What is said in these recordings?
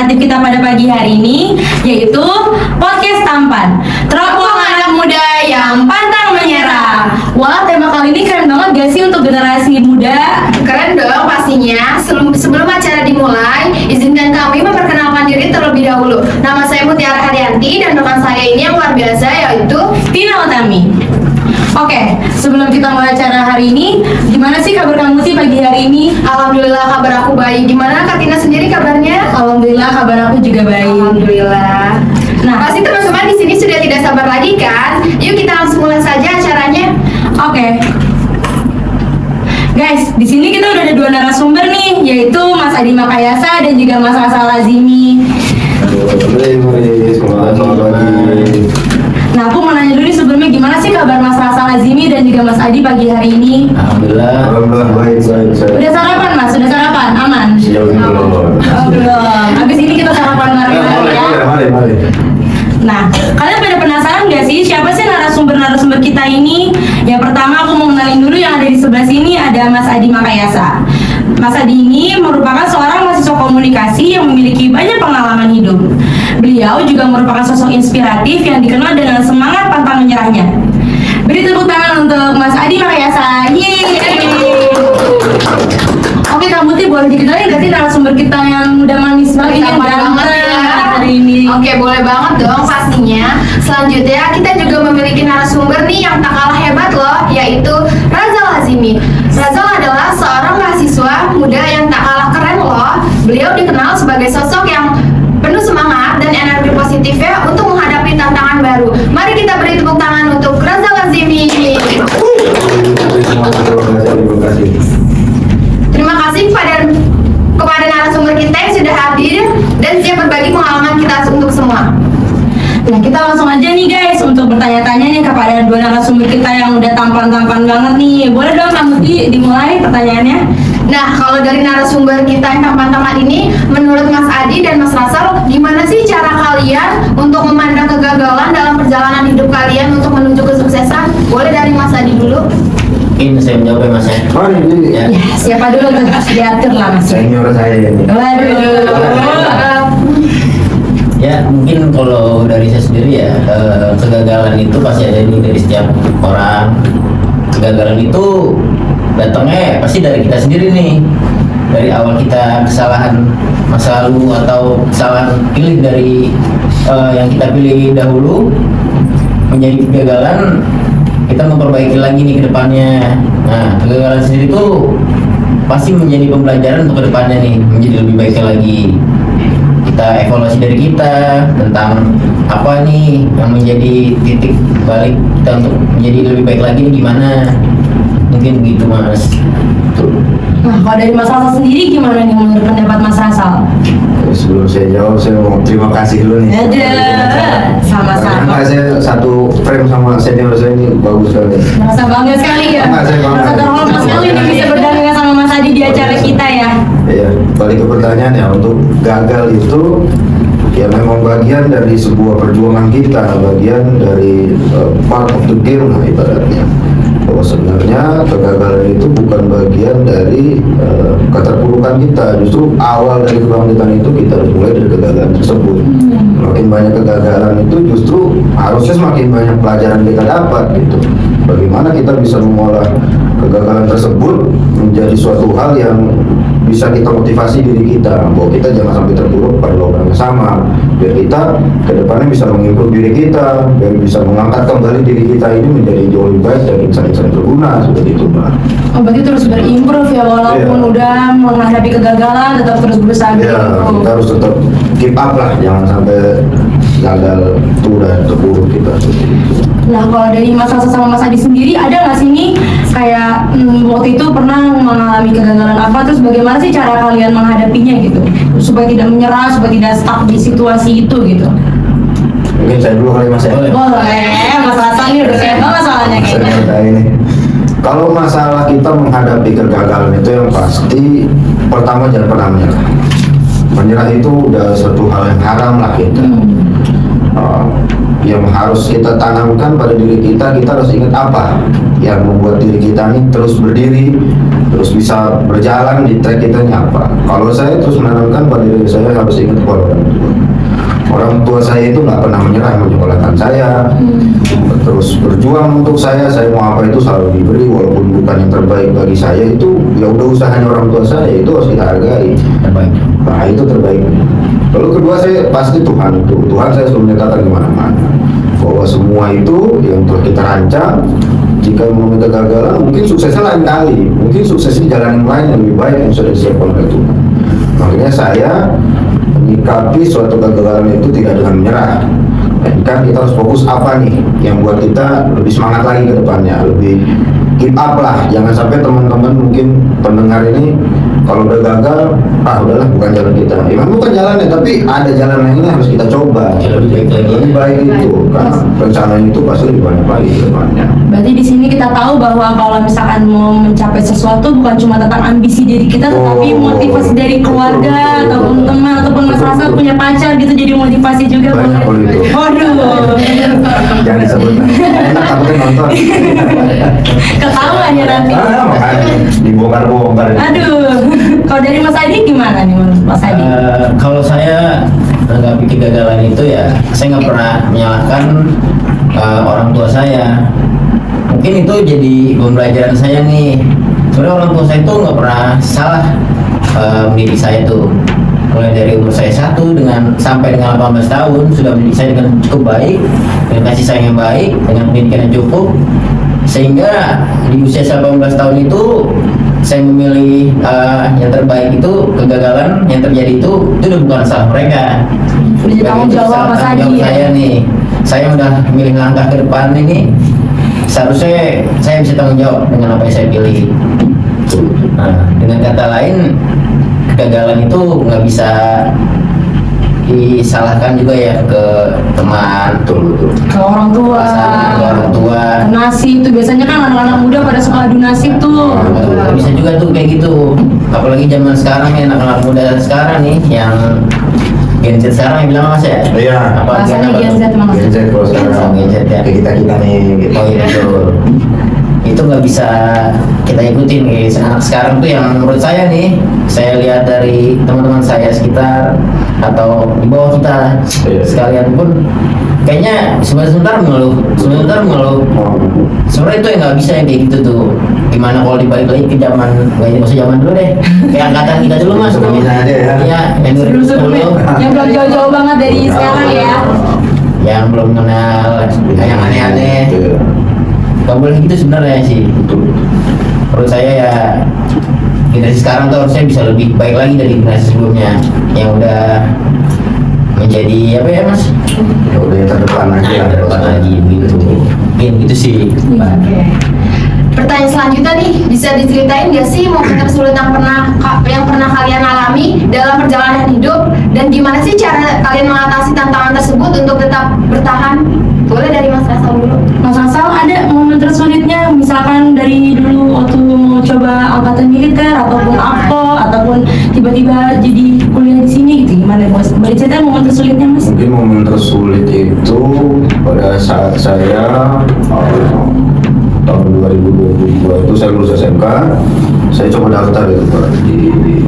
inspiratif kita pada pagi hari ini, yaitu podcast Tampan, teropong anak muda yang pantang menyerah. Wah, tema kali ini keren banget gak sih untuk generasi muda? Keren dong pastinya. Sebelum acara dimulai, izinkan kami memperkenalkan diri terlebih dahulu. Nama saya Mutiara Haryanti dan rekan saya ini yang luar biasa yaitu Tina Utami. Oke, sebelum kita mulai acara hari ini, gimana sih kabar kamu sih pagi hari ini? Alhamdulillah kabar aku baik. Gimana Kak Tina sendiri kabarnya? Alhamdulillah kabar aku juga baik. Alhamdulillah. Nah, Pasti teman-teman di sini sudah tidak sabar lagi kan? Yuk kita langsung mulai saja acaranya. oke. Guys, di sini kita udah ada dua narasumber nih, yaitu Mas Adi Makayasa dan juga Mas Rasal Lazimi. Selamat pagi. Nah, aku mau nanya dulu nih sebelumnya, gimana sih kabar Mas Rasal Lazimi dan juga Mas Adi pagi hari ini? Alhamdulillah. Alhamdulillah baik. Udah sarapan Mas? Udah sarapan? Aman? Sejauh ini belum. Oh, belum. Habis ini kita sarapan bareng-bareng ya. Mari. Nah, kalian pada penasaran gak sih siapa sih narasumber kita ini? Yang pertama aku mau kenalin dulu, yang ada di sebelah sini ada Mas Adi Makayasa. Mas Adi ini merupakan seorang mahasiswa komunikasi yang memiliki banyak pengalaman hidup. Beliau juga merupakan sosok inspiratif yang dikenal dengan semangat pantang menyerahnya. Beri tepuk tangan untuk Mas Adi Makayasa. Yeay! Oke, Kak Muti boleh dikenalin gak sih narasumber kita yang udah manis banget, yang Tampan banget ya hari ini? Oke, boleh banget dong pastinya. Selanjutnya kita juga memiliki narasumber nih yang tak kalah hebat loh, yaitu Rasal Lazimi. Rasal adalah seorang mahasiswa muda yang tak kalah keren loh. Beliau dikenal sebagai sosok yang penuh semangat dan energi positifnya untuk menghadapi tantangan baru. Mari kita beri tepuk tangan untuk Rasal Lazimi. Terima kasih. Terima kasih kepada narasumber kita yang sudah hadir dan siap berbagi pengalaman kita untuk semua. Nah, kita langsung aja nih guys untuk bertanya-tanya nih kepada dua narasumber kita yang udah tampan-tampan banget nih. Boleh dong Kak Muti dimulai pertanyaannya? Nah, kalau dari narasumber kita yang tampan-tampan ini, menurut Mas Adi dan Mas Rasal, gimana sih cara kalian untuk memandang kegagalan dalam perjalanan hidup kalian untuk menuju kesuksesan? Boleh dari Mas Adi dulu. Mungkin saya menjawab ya Mas ya. Mari. Ya. Ya, siapa dulu tuh? Diatur lah Mas. Senior saya ini. Waduh. Ya mungkin kalau dari saya sendiri ya, kegagalan itu pasti ada nih dari setiap orang. Kegagalan itu datangnya pasti dari kita sendiri nih. Dari awal kita kesalahan masa lalu atau kesalahan pilih dari yang kita pilih dahulu menjadi kegagalan, kita memperbaiki lagi nih ke depannya. Nah, kegagalan sendiri itu pasti menjadi pembelajaran untuk ke depannya nih, menjadi lebih baiknya lagi. Kita evaluasi dari kita tentang apa nih yang menjadi titik balik kita untuk menjadi lebih baik lagi nih gimana. Mungkin begitu Mas. Nah, kalau dari Mas Rasal sendiri gimana nih menurut pendapat Mas Rasal? Sebelum saya jawab, saya mau terima kasih dulu nih. Ada. Sama-sama. Karena saya satu frame sama senior saya ini bagus sekali. Merasa bangga sekali ya. Enggak, saya bangga. Merasa terhormat sekali nih bisa berdampingan sama Mas Adi di acara kita ya. Ya, balik ke pertanyaannya, untuk gagal itu ya memang bagian dari sebuah perjuangan kita, bagian dari part of the game lah ibaratnya. Bahwa sebenarnya kegagalan itu bukan bagian dari keterpurukan kita, justru awal dari kebangkitan itu kita harus mulai dari kegagalan tersebut. Makin banyak kegagalan itu justru harusnya semakin banyak pelajaran kita dapat gitu. Bagaimana kita bisa mengolah kegagalan tersebut menjadi suatu hal yang bisa kita motivasi diri kita, bahwa kita jangan sampai terpuruk pada lubang yang sama, biar kita kedepannya bisa mengimprove diri kita, biar bisa mengangkat kembali diri kita ini menjadi jauh lebih baik dan insan-insan berguna seperti itu Mbak. Oh, berarti terus berimprove ya walaupun Iya. udah menghadapi kegagalan tetap terus berusaha Ya, berimprove. kita harus tetap keep up lah, jangan sampai gagal itu udah terpuruk kita seperti itu. Nah, kalau dari Mas Rasal sama Mas Adi sendiri ada nggak sih nih kayak waktu itu pernah mengalami kegagalan apa, terus bagaimana sih cara kalian menghadapinya gitu supaya tidak menyerah, supaya tidak stuck di situasi itu gitu? Mungkin saya dulu kali Mas ya. Boleh. Boleh, Mas Rasal nih udah kayak banget soalnya kayaknya. Saya ini. Kalau masalah kita menghadapi kegagalan itu yang pasti pertama jangan pernah menyerah. Menyerah itu udah suatu hal yang haram lah kita. yang harus kita tanamkan pada diri kita harus ingat apa yang membuat diri kita ini terus berdiri, terus bisa berjalan di track kita ini apa. Kalau saya terus menanamkan pada diri saya harus ingat kepada orang tua saya itu nggak pernah menyerah menyekolahkan saya, terus berjuang untuk saya mau apa itu selalu diberi walaupun bukan yang terbaik bagi saya, itu ya udah usahanya orang tua saya, itu harus kita hargai. Terbaik. Nah itu terbaik. Lalu kedua saya pasti Tuhan saya selalu menyatakan kemana-mana bahwa semua itu yang telah kita rancang, jika mengalami kegagalan mungkin suksesnya lain kali, mungkin suksesnya di jalan yang lain yang lebih baik yang sudah disiapkan oleh Tuhan. Makanya saya menyikapi suatu kegagalan itu tidak dengan menyerah. Dan kan kita harus fokus apa nih yang buat kita lebih semangat lagi ke depannya, lebih keep up lah. Jangan sampai teman-teman mungkin pendengar ini kalau udah gagal, udahlah bukan jalan kita. Memang bukan jalannya, tapi ada jalan lain yang harus kita coba. Lebih baik lagi. Lebih baik itu, karena rencananya itu pasti lebih banyak lagi ke depannya. Berarti di sini kita tahu bahwa kalau misalkan mau mencapai sesuatu bukan cuma tentang ambisi diri kita, tetapi motivasi dari keluarga ataupun teman ataupun masyarakat punya pacar gitu, jadi motivasi juga. Banyak kalau itu. Waduh, Jangan disebut. Enak takutnya nonton. ketahuan ya nanti. Makanya dibongkar-bongkar. Aduh, kalau dari Mas Adi gimana nih Mas Adi? Kalau saya menanggapi kegagalan itu ya, saya nggak pernah menyalahkan orang tua saya. Mungkin itu jadi pembelajaran saya nih. Sebenarnya orang tua saya itu nggak pernah salah mendidik saya tuh. Mulai dari umur saya 1 sampai dengan 18 tahun sudah mendidik saya dengan cukup baik, dengan kasih sayang yang baik, dengan pendidikan yang cukup, sehingga di usia 18 tahun itu saya memilih yang terbaik. Itu kegagalan yang terjadi itu udah bukan salah mereka. Udah tanggung Itu jawab salah Mas tanggung Adi jawab ya? saya nih. Saya udah milih langkah ke depan ini, seharusnya saya bisa tanggung jawab dengan apa yang saya pilih. Nah, dengan kata lain, kegagalan itu nggak bisa disalahkan juga ya ke teman, Ke orang tua. ke orang tua. Ke nasib tuh biasanya kan anak-anak muda pada suka adu nasib tuh. Nggak bisa juga tuh kayak gitu. Apalagi zaman sekarang ya, anak-anak muda sekarang nih yang Gen Z sekarang yang bilang Mas ya? Iya. Apa Rasanya Gen Z apa? Mas. Gen Z kalau sekarang Gen Z ya. kayak kita nih gitu. Oh iya betul. Itu nggak bisa kita ikutin guys. Anak sekarang tuh yang menurut saya nih, saya lihat dari teman-teman saya sekitar atau di bawah kita Iya. sekalian pun kayaknya sebentar mengeluh. Sebenarnya itu yang nggak bisa yang kayak gitu tuh. Gimana kalau dibalik lagi ke zaman, nggak usah zaman dulu deh, kayak angkatan kita dulu Mas. Sebelumnya aja ya. Iya, yang Sebelum-sebelumnya 2010. yang belum jauh-jauh banget dari sekarang ya. Yang belum kenal yang aneh-aneh. Iya. Gak boleh gitu sebenarnya sih. Menurut saya ya, generasi sekarang tuh harusnya bisa lebih baik lagi dari generasi sebelumnya yang udah menjadi apa ya Mas? Ya udah yang terdepan aja. Yang terdepan lagi gitu. Mungkin gitu sih. Oke. Pertanyaan selanjutnya nih, bisa diceritain gak sih momen tersulit yang pernah kalian alami dalam perjalanan hidup, dan gimana sih cara kalian mengatasi tantangan tersebut untuk tetap bertahan? Boleh dari Mas Rasal dulu. Mas Asal ada momen tersulitnya, misalkan dari dulu waktu mau coba angkatan militer ataupun APO ataupun tiba-tiba jadi kuliah di sini gitu, gimana Mas? Boleh ceritain momen tersulitnya Mas? Mungkin momen tersulit itu pada saat saya tahun 2022 itu saya lulus SMK, saya coba daftar gitu Pak di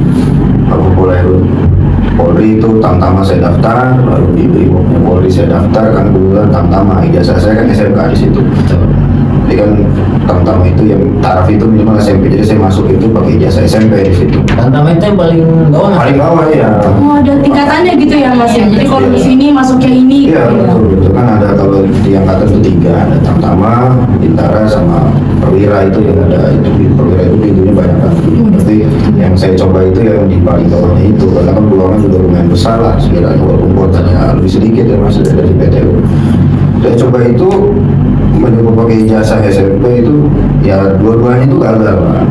aku boleh Polri itu Tamtama saya daftar, lalu di Brimopnya Polri saya daftar, kan kebetulan Tamtama, ijazah saya kan SMK di situ. Jadi kan Tamtama itu yang taraf itu minimal SMP, jadi saya masuk itu pakai ijazah SMP di situ. Tantangan itu yang paling bawah Mas? Paling bawah ya. Oh, ada tingkatannya gitu ya Mas ya. Jadi kalau di sini masuknya ini Iya gitu ya. betul kan ada, kalau di angkatan itu 3, ada Tamtama, Bintara sama Perwira. Itu yang ada itu di Perwira itu pintunya banyak kan. Berarti yang saya coba itu yang di paling bawahnya itu, karena kan peluangnya juga lumayan besar lah sekiranya, walaupun kuotanya lebih sedikit ya Mas dari PTU. Saya coba itu mencoba pakai ijazah SMP itu ya dua-duanya itu gagal Pak.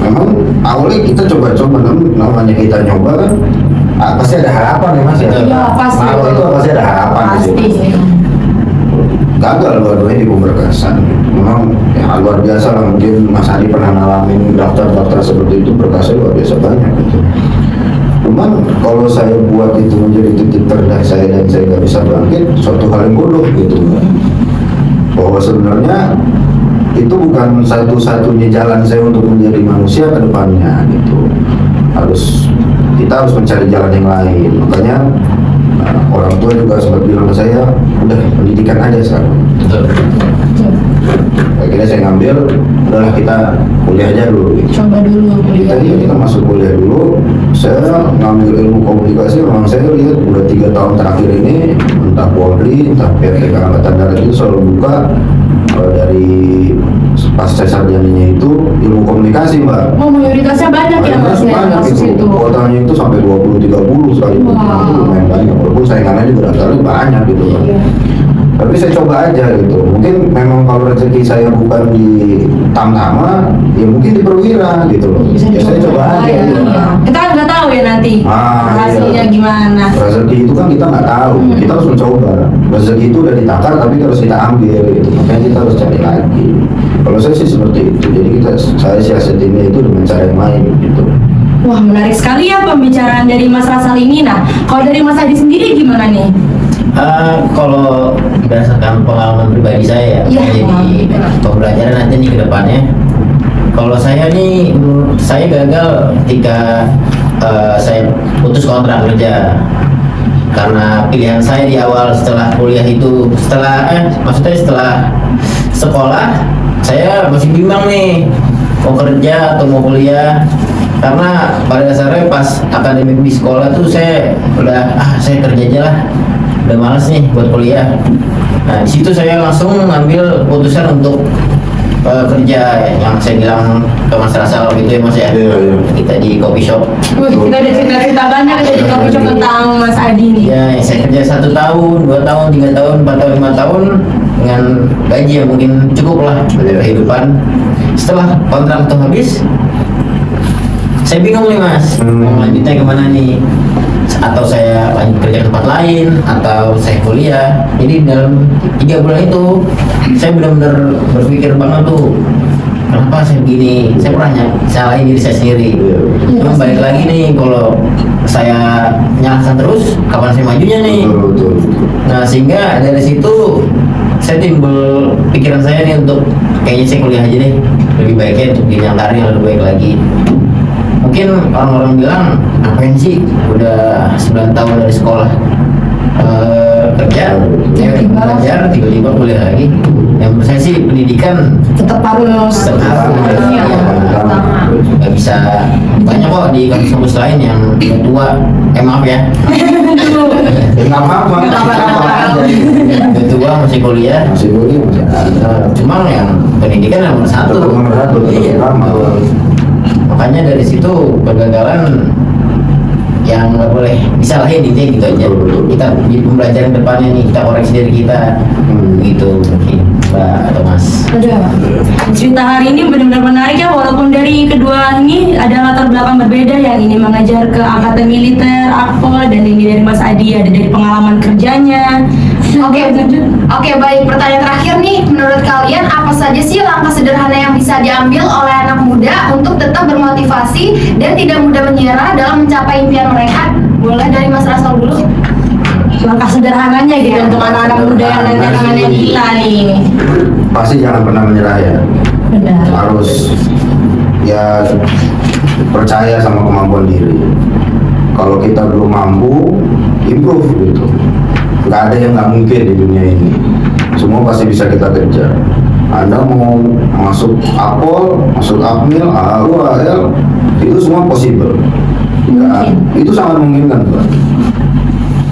Memang awalnya kita coba-coba, namanya kita nyoba kan pasti ada harapan ya Mas ya. Iya, pasti. Awal itu pasti ada harapan di Pasti. situ. Gagal dua-duanya di pemberkasan. Memang ya luar biasa lah, mungkin Mas Adi pernah ngalamin daftar-daftar seperti itu, berkasnya luar biasa banyak gitu. Cuma Cuman kalau saya buat itu menjadi titik terendah saya dan saya nggak bisa bangkit, suatu hal yang bodoh gitu. Bahwa sebenarnya itu bukan satu-satunya jalan saya untuk menjadi manusia ke depannya gitu. Kita harus mencari jalan yang lain. Makanya orang tua juga sempat bilang ke saya, udah pendidikan aja sekarang. Betul. Akhirnya saya ngambil, udahlah kita kuliah aja dulu gitu. Coba dulu Kita masuk kuliah dulu. Saya ngambil ilmu komunikasi. Memang saya lihat udah 3 tahun terakhir ini, entah Polri, entah PTK Angkatan Darat itu selalu buka dari pasca sarjananya itu ilmu komunikasi, Mbak. Oh, mayoritasnya banyak ya mas ya Banyak kasus itu. itu. Kuotanya itu sampai 20-30 sekali. Wow. Itu lumayan banyak. Walaupun saingannya juga daftarnya banyak gitu, Mbak. Iya. Tapi saya coba aja gitu. Mungkin memang kalau rezeki saya bukan di Tamtama, ya mungkin di perwira gitu loh. Bisa Ya saya coba aja. Iya. Gitu. Kita kan nggak tahu ya nanti hasilnya Iya. gimana. Rezeki itu kan kita nggak tahu. Kita harus mencoba. Rezeki itu udah ditakar, tapi harus kita ambil gitu. Makanya kita harus cari lagi. Kalau saya sih seperti itu. Jadi saya siasatinnya itu dengan cara yang lain gitu. Wah, menarik sekali ya pembicaraan dari Mas Rasal ini. Nah, kalau dari Mas Adi sendiri gimana nih? Kalau berdasarkan pengalaman pribadi saya ya, Iya. jadi pembelajaran nanti nih ke depannya. Kalau saya nih, saya gagal ketika saya putus kontrak kerja karena pilihan saya di awal setelah kuliah itu, maksudnya setelah sekolah, saya masih bimbang nih mau kerja atau mau kuliah. Karena pada dasarnya pas akademik di sekolah tuh saya udah saya kerja aja lah, udah malas nih buat kuliah. Nah di situ saya langsung ngambil keputusan untuk kerja yang saya bilang ke Mas Rasal gitu ya Mas ya. Iya, iya. Kita di coffee shop. Kita ada cerita-cerita banyak ya di coffee shop tentang Mas Adi nih. Ya, yang saya kerja 1 tahun, 2 tahun, 3 tahun, 4 tahun, 5 tahun dengan gaji yang mungkin cukup lah dari kehidupan. Setelah kontrak itu habis, saya bingung nih Mas, mau lanjutnya kemana nih? Atau saya lanjut kerja ke tempat lain, atau saya kuliah. Jadi dalam 3 bulan itu, saya benar-benar berpikir banget tuh, kenapa saya begini? Saya pernah salahin diri saya sendiri. Cuma balik lagi nih, kalau saya nyalakan terus, kapan saya majunya nih? Betul. Nah sehingga dari situ saya timbul pikiran saya nih untuk kayaknya saya kuliah aja deh, lebih baiknya untuk jenjang karir lebih baik lagi. Mungkin orang-orang bilang ngapain sih udah 9 tahun dari sekolah kerja, belajar tiba-tiba kuliah lagi. Yang menurut saya sih pendidikan Tetap harus Iya. Nggak bisa, banyak kok di kampus-kampus lain yang udah tua, maaf ya, Nggak apa-apa. udah tua masih kuliah. Masih boleh, masih ada. Cuma yang pendidikan yang nomor satu. Tetap nomor satu, tetap Iya, utama. betul. Makanya dari situ kegagalan yang nggak boleh disalahin intinya gitu aja. Betul. Kita di pembelajaran depannya nih kita koreksi diri kita, gitu mungkin Mbak atau Mas. Ada. Cerita hari ini benar-benar menarik ya, walaupun dari kedua ini ada latar belakang berbeda. Yang ini mengajar ke angkatan militer, akpol, dan ini dari Mas Adi ada dari pengalaman kerjanya. Oke, baik. Pertanyaan terakhir nih, menurut kalian apa saja sih langkah sederhana yang bisa diambil oleh anak muda untuk tetap bermotivasi dan tidak mudah menyerah dalam mencapai impian mereka? Boleh dari Mas Rasal dulu. Langkah sederhananya gitu Iya. untuk anak-anak muda yang nanti akan ada kita nih. Pasti jangan pernah menyerah ya. Benar. Harus ya percaya sama kemampuan diri. Kalau kita belum mampu, improve gitu. Nggak ada yang nggak mungkin di dunia ini. Semua pasti bisa kita kejar. Anda mau masuk Apol, masuk Akmil, AU, AL, itu semua possible. Itu sangat memungkinkan, Pak.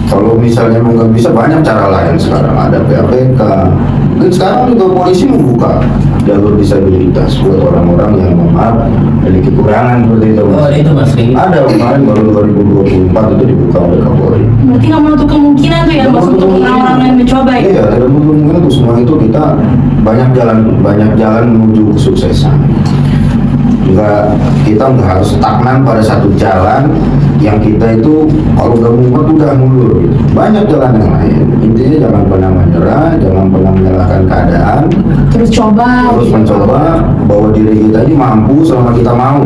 Kalau misalnya mau nggak bisa, banyak cara lain sekarang. Ada PAPK. Mungkin sekarang juga polisi membuka jalur disabilitas buat orang-orang yang memiliki kekurangan seperti itu. Oh itu Mas Ri. Ada kemarin baru 2024 itu dibuka oleh Kapolri. Berarti nggak menutup kemungkinan tuh ya Mas untuk orang-orang yang mencoba ya. Iya, tidak mungkin untuk semua itu kita banyak jalan menuju kesuksesan. Kita nggak harus stagnan pada satu jalan yang kita itu kalau udah mumet udah mundur gitu. Banyak jalan yang lain. Intinya jangan pernah menyerah, jangan pernah menyalahkan keadaan, Terus coba. terus gitu. mencoba bahwa diri kita ini mampu selama kita mau.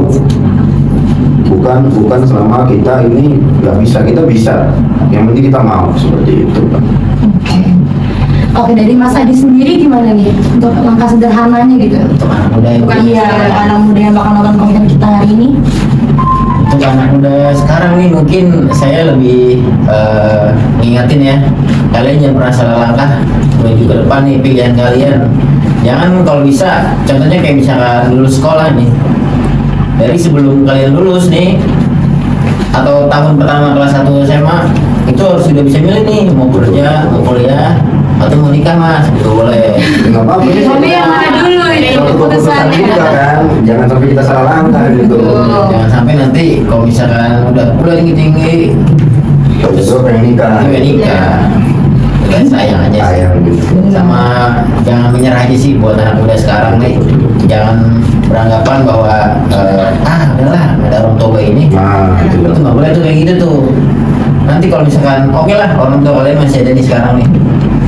bukan selama kita ini nggak bisa, kita bisa, yang penting kita mau, seperti itu Pak. Oke, dari Mas Adi sendiri gimana nih untuk langkah sederhananya gitu? Untuk anak muda yang Iya, anak muda yang bakal nonton konten kita hari ini. Untuk anak muda sekarang nih mungkin saya lebih ngingetin ya, kalian jangan pernah salah langkah menuju ke depan nih pilihan kalian. Jangan kalau bisa, contohnya kayak misalkan lulus sekolah nih, dari sebelum kalian lulus nih atau tahun pertama kelas 1 SMA itu harus sudah bisa milih nih mau kerja, mau kuliah, atau mau nikah Mas, itu boleh. Nggak apa-apa ini Tapi yang mana dulu ini suatu keputusan keputusannya? kita kan, jangan sampai kita salah langkah gitu. Jangan sampai nanti kalau misalkan udah tinggi-tinggi Terus pengen nikah. pengen nikah, udah sayang aja sih. Sayang gitu. Sama jangan menyerah aja sih buat anak muda sekarang nih, jangan beranggapan bahwa udahlah ada orang tua gue ini, Nah, itu itu nggak boleh tuh kayak gitu tuh. Nanti kalau misalkan oke lah orang tua kalian masih ada nih sekarang nih,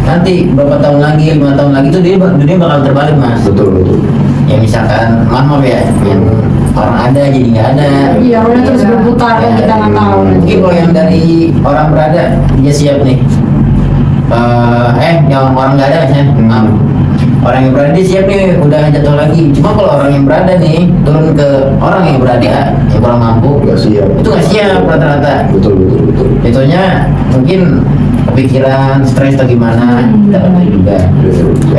nanti berapa tahun lagi, 5 tahun lagi tuh dunia bakal terbalik Mas. betul. Ya misalkan maaf ya, yang orang ada jadi nggak ada. Iya, udah terus berputar kan kita nggak tahu. Mungkin kalau yang dari orang berada dia siap nih. Yang orang nggak ada misalnya, maaf. Orang yang berada dia siap nih, udah jatuh lagi. Cuma kalau orang yang berada nih turun ke orang yang berada yang kurang mampu, Nggak siap. itu nggak siap rata-rata. Betul. Itunya mungkin kepikiran, stres atau gimana, tidak ngerti juga.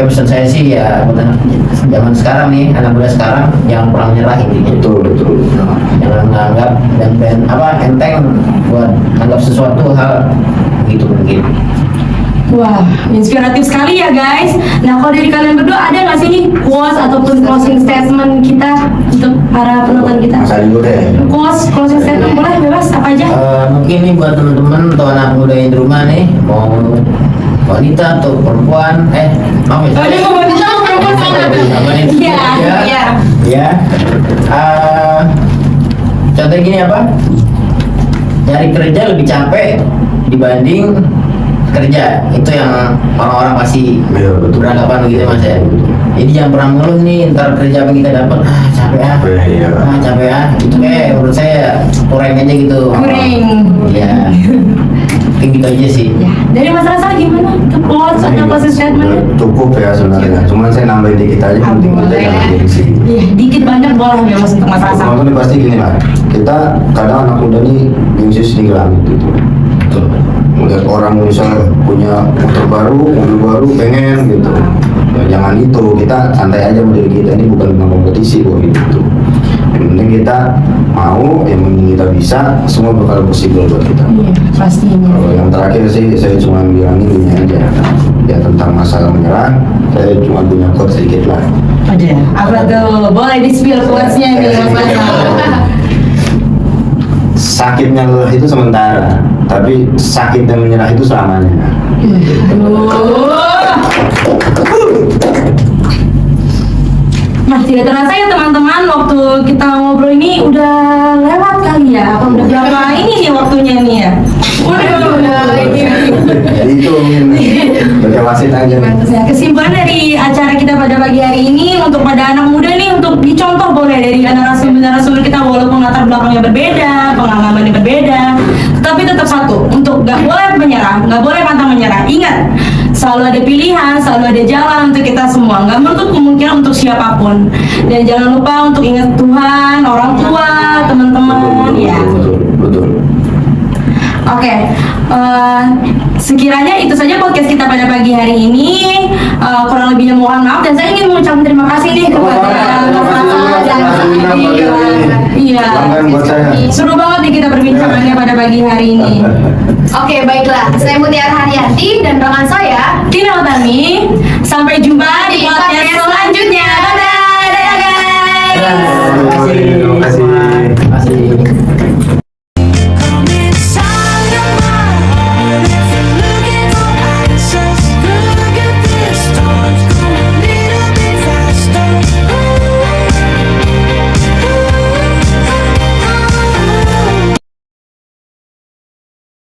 Pesan saya sih ya buat anak zaman sekarang nih, anak muda sekarang jangan pernah menyerah intinya. Betul. Jangan menganggap dan enteng buat anggap sesuatu hal begitu mungkin. Wah, inspiratif sekali ya guys. Nah, kalau dari kalian berdua ada nggak sih nih quotes ataupun closing statement kita untuk para penonton kita? Mas Adi dulu deh. Quotes, closing statement boleh bebas apa aja? Mungkin nih buat teman-teman atau anak muda yang di rumah nih, mau wanita atau perempuan, maaf ya. Oh, ini mau wanita mau perempuan sama? Iya, iya. Ya. Contohnya gini apa? Nyari kerja lebih capek dibanding kerja, itu yang orang-orang pasti Iya, betul. beranggapan begitu Mas ya. Jadi jangan pernah ngeluh nih ntar kerja apa kita dapat capek Iya. capek itu kayak menurut saya kurang aja gitu. Kurang. Iya. Kayak gitu aja sih. Ya. Dari Mas Rasa gimana? Quotes atau closing statement? Cukup ya sebenarnya. Cuman saya nambahin dikit aja, penting kita Boleh. jangan gengsi. Iya, dikit banyak boleh bebas untuk Mas Rasa. Penonton ini pasti gini lah. Kita kadang anak muda nih gengsi setinggi langit gitu. Melihat orang misal punya motor baru, mobil baru, pengen gitu. Ya, jangan itu, kita santai aja sama diri kita, ini bukan tentang kompetisi kok gitu. Yang penting kita mau, yang penting kita bisa, semua bakal possible buat kita. Iya, pastinya. Kalau yang terakhir sih saya cuma bilangin ini aja, ya tentang masalah menyerah, saya cuma punya quotes sedikit lah. Ada. Apa tuh? Boleh di-spill quotes-nya nih Mas Rasa. Sakitnya lelah itu sementara, tapi sakitnya menyerah itu selamanya. Nah, tidak terasa ya teman-teman, waktu kita ngobrol ini udah lewat kali ya. Apa udah berapa ini nih waktunya nih ya? Udah ini. Jadi itu baca wasit aja. Ya, kesimpulan dari acara kita pada pagi hari ini untuk pada anak muda nih, untuk dicontoh boleh dari narasumber kita, walaupun latar belakangnya berbeda, pengalamannya berbeda, tapi tetap satu, untuk nggak boleh menyerah, nggak boleh pantang menyerah. Ingat, selalu ada pilihan, selalu ada jalan untuk kita semua, nggak menutup kemungkinan untuk siapapun. Dan jangan lupa untuk ingat Tuhan, orang tua, teman-teman, ya. Betul. Oke, sekiranya itu saja podcast kita pada pagi hari ini. Kurang lebihnya mohon maaf, dan saya ingin mengucapkan terima kasih nih kepada Mas Rasa dan Mas Adi. Iya, Banggaan buat saya. seru banget nih kita perbincangannya pada pagi hari ini. Oke, baiklah. Saya Mutiara Haryanti dan rekan saya Tina Utami, sampai jumpa di podcast selanjutnya. Dadah, dadah guys.